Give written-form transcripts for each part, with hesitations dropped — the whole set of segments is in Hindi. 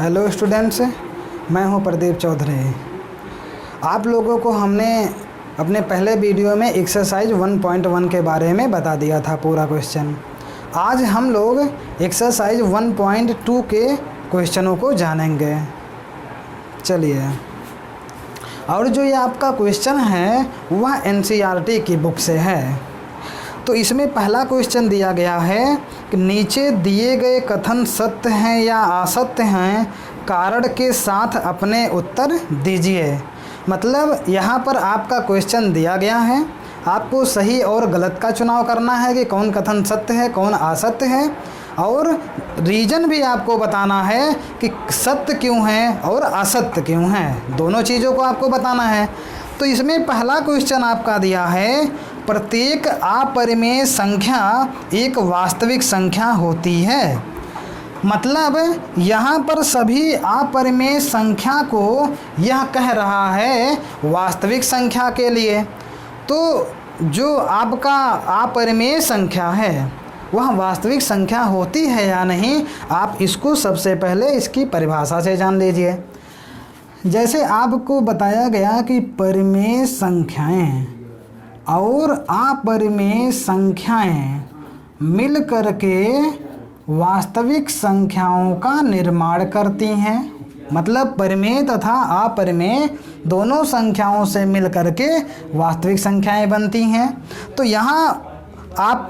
हेलो स्टूडेंट्स, मैं हूं प्रदीप चौधरी। आप लोगों को हमने अपने पहले वीडियो में एक्सरसाइज 1.1 के बारे में बता दिया था पूरा क्वेश्चन। आज हम लोग एक्सरसाइज 1.2 के क्वेश्चनों को जानेंगे। चलिए, और जो ये आपका क्वेश्चन है वह NCERT की बुक से है। तो इसमें पहला क्वेश्चन दिया गया है कि नीचे दिए गए कथन सत्य हैं या असत्य हैं, कारण के साथ अपने उत्तर दीजिए। मतलब यहाँ पर आपका क्वेश्चन दिया गया है, आपको सही और गलत का चुनाव करना है कि कौन कथन सत्य है कौन असत्य है, और रीज़न भी आपको बताना है कि सत्य क्यों है और असत्य क्यों है। दोनों चीज़ों को आपको बताना है। तो इसमें पहला क्वेश्चन आपका दिया है, प्रत्येक अपरिमेय संख्या एक वास्तविक संख्या होती है। मतलब यहाँ पर सभी अपरिमेय संख्या को यह कह रहा है वास्तविक संख्या के लिए। तो जो आपका अपरिमेय संख्या है वह वास्तविक संख्या होती है या नहीं, आप इसको सबसे पहले इसकी परिभाषा से जान लीजिए। जैसे आपको बताया गया कि परिमेय संख्याएं और अपरिमेय संख्याएं मिल करके वास्तविक संख्याओं का निर्माण करती हैं। मतलब परिमेय तथा अपरिमेय दोनों संख्याओं से मिल करके वास्तविक संख्याएं बनती हैं। तो यहाँ आप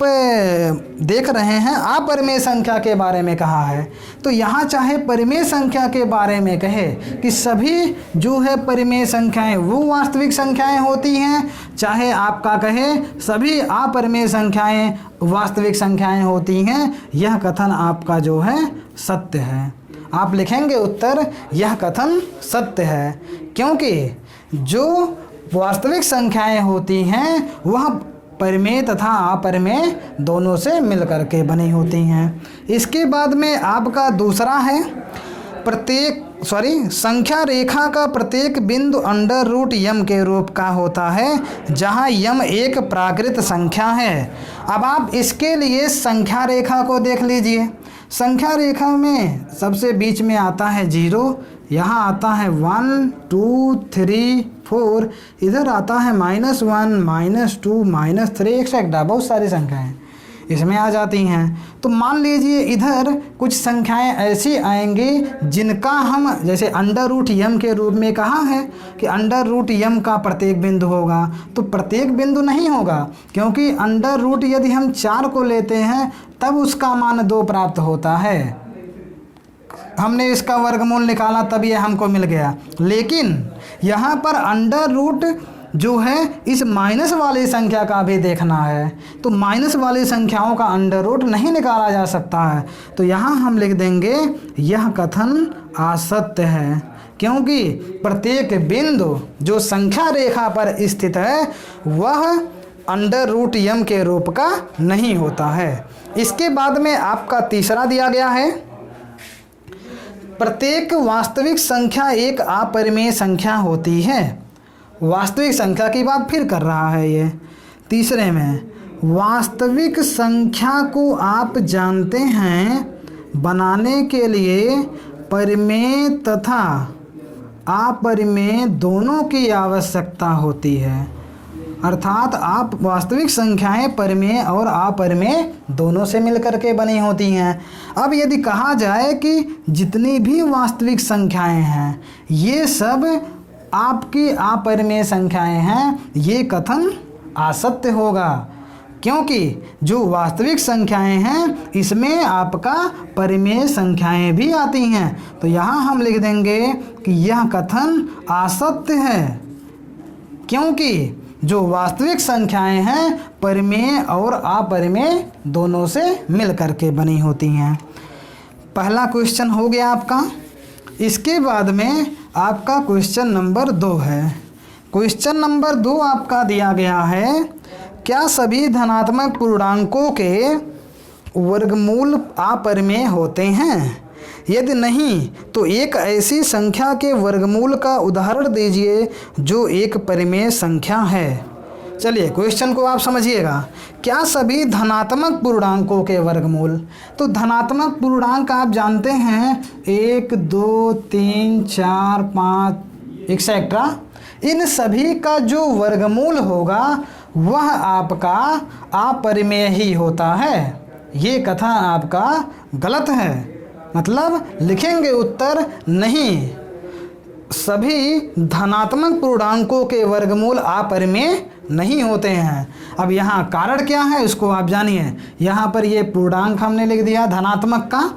देख रहे हैं अपरिमेय संख्या के बारे में कहा है, तो यहाँ चाहे परिमेय संख्या के बारे में कहे कि सभी जो है परिमेय संख्याएं वो वास्तविक संख्याएं होती हैं, चाहे आपका कहे सभी अपरिमेय संख्याएं वास्तविक संख्याएं होती हैं, यह कथन आपका जो है सत्य है। आप लिखेंगे उत्तर, यह कथन सत्य है, क्योंकि जो वास्तविक संख्याएं होती हैं वह परिमेय तथा अपरिमेय दोनों से मिलकर के बनी होती हैं। इसके बाद में आपका दूसरा है, संख्या रेखा का प्रत्येक बिंदु अंडर रूट यम के रूप का होता है, जहां यम एक प्राकृत संख्या है। अब आप इसके लिए संख्या रेखा को देख लीजिए। संख्या रेखा में सबसे बीच में आता है 0, यहाँ आता है 1 2 3 4, इधर आता है -1 -2 -3 एक्सेट्रा, बहुत सारी संख्याएं इसमें आ जाती हैं। तो मान लीजिए इधर कुछ संख्याएं ऐसी आएंगी जिनका हम जैसे अंडर रूट यम के रूप में कहा है कि अंडर रूट यम का प्रत्येक बिंदु होगा, तो प्रत्येक बिंदु नहीं होगा, क्योंकि अंडर रूट यदि हम 4 को लेते हैं तब उसका मान 2 प्राप्त होता है। हमने इसका वर्गमूल निकाला तब ये हमको मिल गया। लेकिन यहाँ पर अंडर रूट जो है इस माइनस वाली संख्या का भी देखना है, तो माइनस वाली संख्याओं का अंडर रूट नहीं निकाला जा सकता है। तो यहाँ हम लिख देंगे यह कथन असत्य है, क्योंकि प्रत्येक बिंदु जो संख्या रेखा पर स्थित है वह अंडर रूट यम के रूप का नहीं होता है। इसके बाद में आपका तीसरा दिया गया है, प्रत्येक वास्तविक संख्या एक अपरिमेय संख्या होती है। वास्तविक संख्या की बात फिर कर रहा है ये। तीसरे में, वास्तविक संख्या को आप जानते हैं बनाने के लिए परिमेय तथा अपरिमेय दोनों की आवश्यकता होती है। अर्थात आप वास्तविक संख्याएं परिमेय और अपरिमेय दोनों से मिलकर के बनी होती हैं। अब यदि कहा जाए कि जितनी भी वास्तविक संख्याएं हैं ये सब आपकी अपरिमेय संख्याएं हैं, ये कथन असत्य होगा, क्योंकि जो वास्तविक संख्याएं हैं इसमें आपका परिमेय संख्याएं भी आती हैं। तो यहाँ हम लिख देंगे कि यह कथन असत्य है, क्योंकि जो वास्तविक संख्याएं हैं परिमेय और अपरिमेय दोनों से मिल करके बनी होती हैं। पहला क्वेश्चन हो गया आपका। इसके बाद में आपका क्वेश्चन नंबर 2 है। क्वेश्चन नंबर 2 आपका दिया गया है, क्या सभी धनात्मक पूर्णांकों के वर्गमूल अपरिमेय होते हैं? यदि नहीं तो एक ऐसी संख्या के वर्गमूल का उदाहरण दीजिए जो एक परिमेय संख्या है। चलिए क्वेश्चन को आप समझिएगा। क्या सभी धनात्मक पूर्णांकों के वर्गमूल, तो धनात्मक पूर्णांक आप जानते हैं 1 2 3 4 5 एक्सेट्रा, इन सभी का जो वर्गमूल होगा वह आपका अपरिमेय ही होता है। ये कथन आपका गलत है, मतलब लिखेंगे उत्तर नहीं, सभी धनात्मक पूर्णांकों के वर्गमूल अपरिमेय नहीं होते हैं। अब यहाँ कारण क्या है उसको आप जानिए। यहाँ पर ये पूर्णांक हमने लिख दिया धनात्मक का,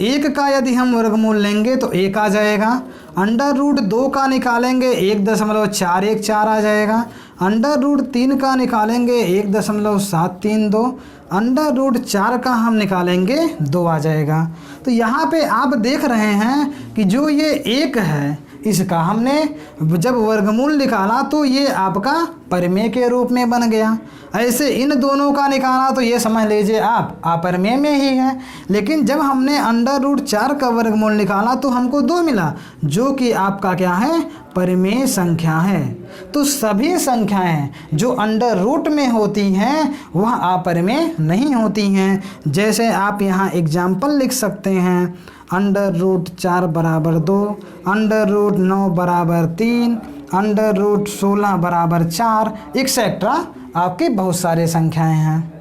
1 का यदि हम वर्गमूल लेंगे तो 1 आ जाएगा, अंडर रूट 2 का निकालेंगे 1.414 आ जाएगा, अंडर रूट 3 का निकालेंगे 1.732, अंडर रूट 4 का हम निकालेंगे 2 आ जाएगा। तो यहाँ पे आप देख रहे हैं कि जो ये 1 है इसका हमने जब वर्गमूल निकाला तो ये आपका परिमेय के रूप में बन गया। ऐसे इन दोनों का निकाला तो ये समझ लीजिए आप अपरिमेय में ही है। लेकिन जब हमने अंडर रूट 4 का वर्गमूल निकाला तो हमको 2 मिला, जो कि आपका क्या है, परिमेय संख्या है। तो सभी संख्याएं जो अंडर रूट में होती हैं वह अपरिमेय नहीं होती हैं। जैसे आप यहाँ एग्जाम्पल लिख सकते हैं, अंडर रूट 4 बराबर 2, अंडर रूट 9 बराबर 3, अंडर रूट 16 बराबर 4 एक्सेट्रा, आपके बहुत सारे संख्याएं हैं।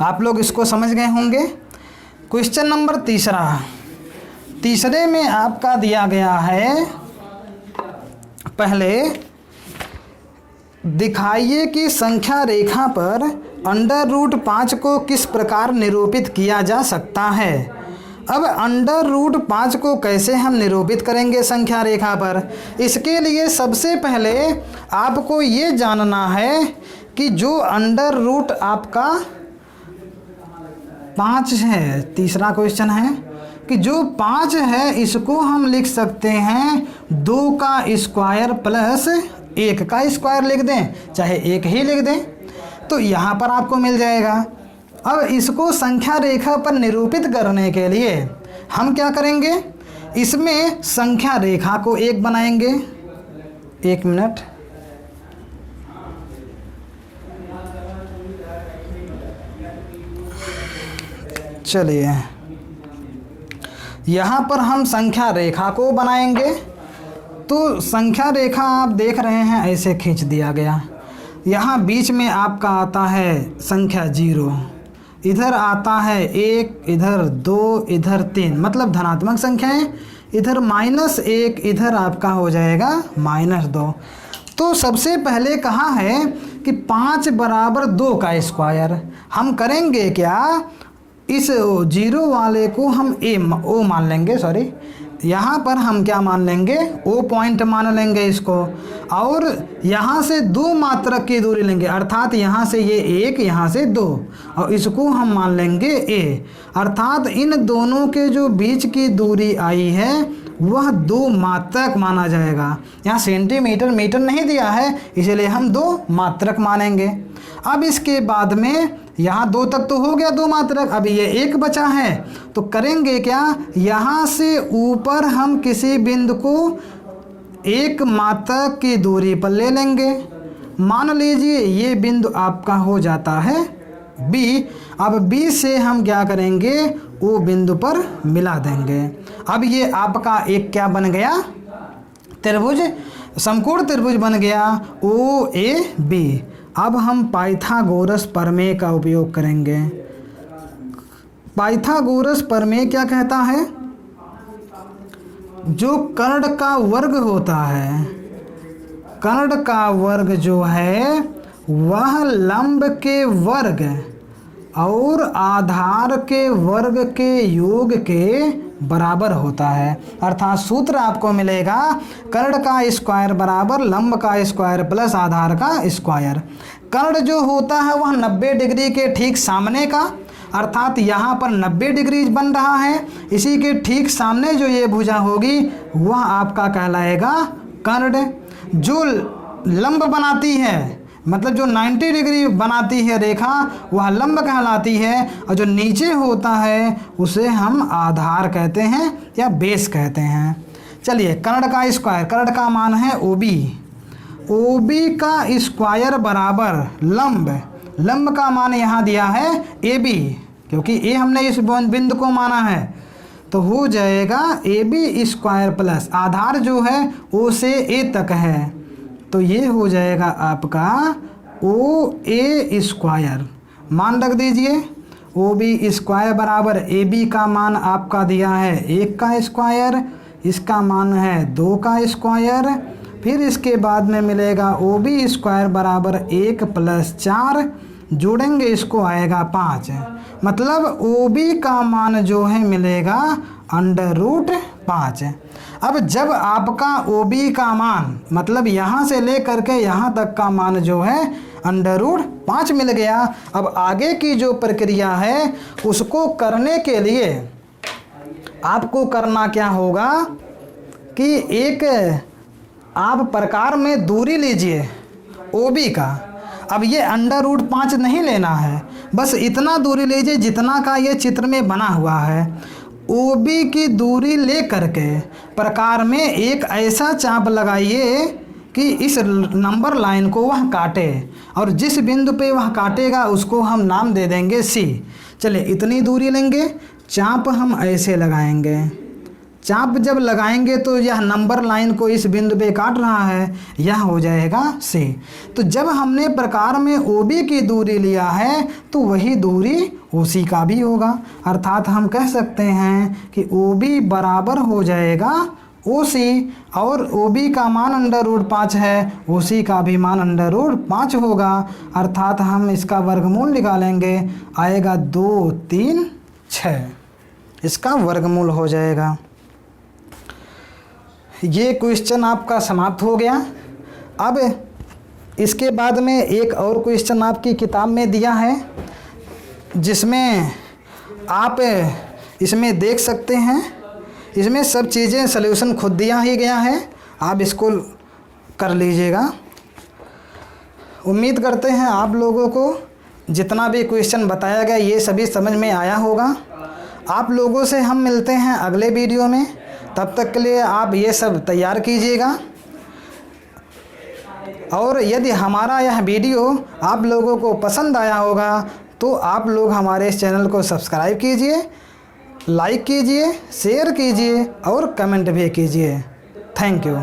आप लोग इसको समझ गए होंगे। क्वेश्चन नंबर तीसरे में आपका दिया गया है, पहले दिखाइए कि संख्या रेखा पर अंडर रूट 5 को किस प्रकार निरूपित किया जा सकता है। अब अंडर रूट 5 को कैसे हम निरूपित करेंगे संख्या रेखा पर, इसके लिए सबसे पहले आपको ये जानना है कि जो अंडर रूट आपका 5 है, तीसरा क्वेश्चन है कि जो 5 है इसको हम लिख सकते हैं 2 का स्क्वायर प्लस 1 का स्क्वायर लिख दें, चाहे 1 ही लिख दें, तो यहाँ पर आपको मिल जाएगा। अब इसको संख्या रेखा पर निरूपित करने के लिए हम क्या करेंगे, इसमें संख्या रेखा को 1 बनाएंगे। 1 मिनट, चलिए यहाँ पर हम संख्या रेखा को बनाएंगे। तो संख्या रेखा आप देख रहे हैं ऐसे खींच दिया गया। यहाँ बीच में आपका आता है संख्या 0, इधर आता है 1, इधर 2, इधर 3, मतलब धनात्मक संख्याएं, इधर -1, इधर आपका हो जाएगा -2। तो सबसे पहले कहा है कि 5 बराबर 2 का स्क्वायर। हम करेंगे क्या, इस 0 वाले को हम ओ मान लेंगे, सॉरी यहाँ पर हम क्या मान लेंगे, ओ पॉइंट मान लेंगे इसको, और यहाँ से 2 मात्रक की दूरी लेंगे, अर्थात यहाँ से ये 1, यहाँ से 2, और इसको हम मान लेंगे ए, अर्थात इन दोनों के जो बीच की दूरी आई है वह 2 मात्रक माना जाएगा। यहाँ सेंटीमीटर मीटर नहीं दिया है, इसलिए हम 2 मात्रक मानेंगे। अब इसके बाद में यहाँ 2 तक तो हो गया 2 मात्रक, अब ये 1 बचा है, तो करेंगे क्या, यहाँ से ऊपर हम किसी बिंदु को 1 मात्रक की दूरी पर ले लेंगे। मान लीजिए ये बिंदु आपका हो जाता है बी। अब बी से हम क्या करेंगे, ओ बिंदु पर मिला देंगे। अब ये आपका एक क्या बन गया, त्रिभुज, समकोण त्रिभुज बन गया ओ ए बी। अब हम पाइथागोरस प्रमेय का उपयोग करेंगे। पाइथागोरस प्रमेय क्या कहता है, जो कर्ण का वर्ग होता है, कर्ण का वर्ग जो है वह लंब के वर्ग और आधार के वर्ग के योग के बराबर होता है। अर्थात सूत्र आपको मिलेगा, कर्ण का स्क्वायर बराबर लंब का स्क्वायर प्लस आधार का स्क्वायर। कर्ण जो होता है वह 90 डिग्री के ठीक सामने का, अर्थात यहाँ पर 90 डिग्री बन रहा है, इसी के ठीक सामने जो ये भुजा होगी वह आपका कहलाएगा कर्ण। जो लंब बनाती है, मतलब जो 90 डिग्री बनाती है रेखा, वह लंब कहलाती है, और जो नीचे होता है उसे हम आधार कहते हैं या बेस कहते हैं। चलिए, कर्ण का स्क्वायर, कर्ण का मान है ओ बी। ओ बी का स्क्वायर बराबर लंब का मान यहाँ दिया है ए बी, क्योंकि ए हमने इस बिंदु को माना है, तो हो जाएगा ए बी स्क्वायर प्लस आधार जो है ओ से ए तक है, तो ये हो जाएगा आपका ओ ए स्क्वायर। मान रख दीजिए ओ बी स्क्वायर बराबर ए बी का मान आपका दिया है 1 का स्क्वायर, इसका मान है 2 का स्क्वायर, फिर इसके बाद में मिलेगा ओ बी स्क्वायर बराबर 1 + 4, जोड़ेंगे इसको आएगा 5, मतलब ओ बी का मान जो है मिलेगा √5। अब जब आपका ओ बी का मान मतलब यहाँ से ले करके यहाँ तक का मान जो है √5 मिल गया, अब आगे की जो प्रक्रिया है उसको करने के लिए आपको करना क्या होगा कि एक आप प्रकार में दूरी लीजिए ओ बी का। अब ये √5 नहीं लेना है, बस इतना दूरी लीजिए जितना का ये चित्र में बना हुआ है। ओ बी की दूरी ले करके प्रकार में एक ऐसा चाप लगाइए कि इस नंबर लाइन को वह काटे, और जिस बिंदु पे वह काटेगा उसको हम नाम दे देंगे सी। चलिए इतनी दूरी लेंगे, चाप हम ऐसे लगाएंगे, चाप जब लगाएंगे तो यह नंबर लाइन को इस बिंदु पे काट रहा है, यह हो जाएगा सी। तो जब हमने प्रकार में ओ बी की दूरी लिया है तो वही दूरी ओ सी का भी होगा, अर्थात हम कह सकते हैं कि ओ बी बराबर हो जाएगा ओ सी, और ओ बी का मान √5 है, ओ सी का भी मान √5 होगा, अर्थात हम इसका वर्गमूल निकालेंगे, आएगा 2, 3, 6, इसका वर्गमूल हो जाएगा। ये क्वेश्चन आपका समाप्त हो गया। अब इसके बाद में एक और क्वेश्चन आपकी किताब में दिया है, जिसमें आप इसमें देख सकते हैं, इसमें सब चीज़ें सल्यूशन खुद दिया ही गया है, आप इसको कर लीजिएगा। उम्मीद करते हैं आप लोगों को जितना भी क्वेश्चन बताया गया ये सभी समझ में आया होगा। आप लोगों से हम मिलते हैं अगले वीडियो में, तब तक के लिए आप ये सब तैयार कीजिएगा। और यदि हमारा यह वीडियो आप लोगों को पसंद आया होगा तो आप लोग हमारे इस चैनल को सब्सक्राइब कीजिए, लाइक कीजिए, शेयर कीजिए और कमेंट भी कीजिए। Thank you.